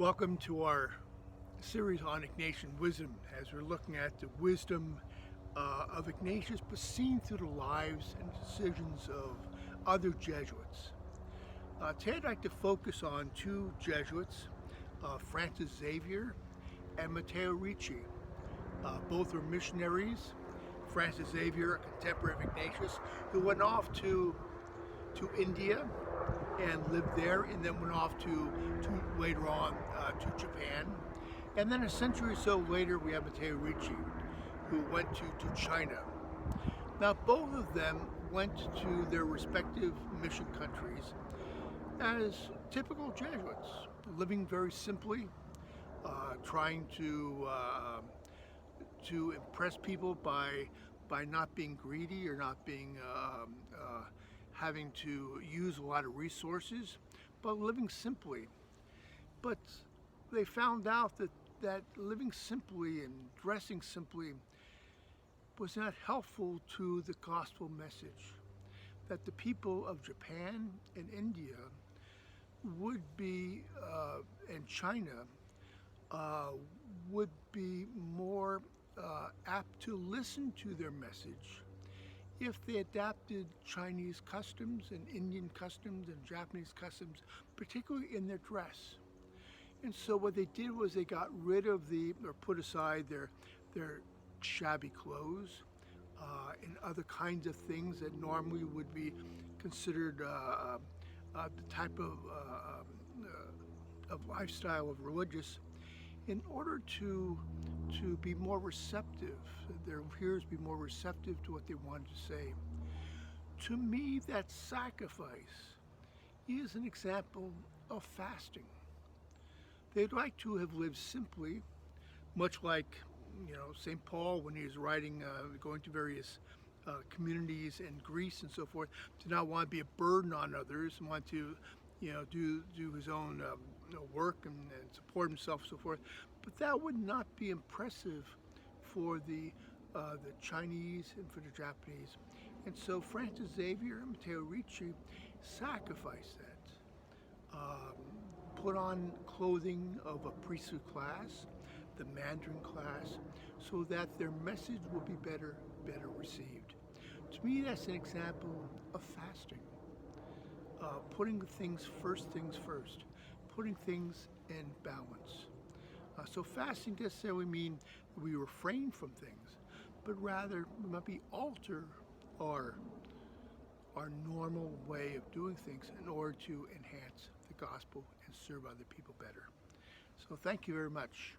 Welcome to our series on Ignatian wisdom, as we're looking at the wisdom of Ignatius, but seen through the lives and decisions of other Jesuits. Today I'd like to focus on two Jesuits, Francis Xavier and Matteo Ricci. Both were missionaries. Francis Xavier, a contemporary of Ignatius, who went off to India and lived there, and then went off to later on to Japan. And then a century or so later, we have Matteo Ricci, who went to China. Now, both of them went to their respective mission countries as typical Jesuits, living very simply, trying to impress people by not being greedy or not being having to use a lot of resources, but living simply. But they found out that living simply and dressing simply was not helpful to the gospel message, that the people of Japan and India would be, and China, would be more apt to listen to their message if they adapted Chinese customs and Indian customs and Japanese customs, particularly in their dress. And so what they did was they got rid of or put aside their shabby clothes and other kinds of things that normally would be considered the type of lifestyle of religious, in order to be more receptive, their hearers be more receptive to what they wanted to say. To me, that sacrifice is an example of fasting. They'd like to have lived simply, much like St. Paul, when he was writing, going to various communities in Greece and so forth, did not want to be a burden on others, and want to do his own work and support himself and so forth. But that would not be impressive for the Chinese and for the Japanese. And so Francis Xavier and Matteo Ricci sacrificed that, put on clothing of a priestly class, the Mandarin class, so that their message will be better received. To me, that's an example of fasting. Putting things first, putting things in balance. So fasting doesn't necessarily mean that we refrain from things, but rather we might be alter our normal way of doing things in order to enhance the gospel and serve other people better. So thank you very much.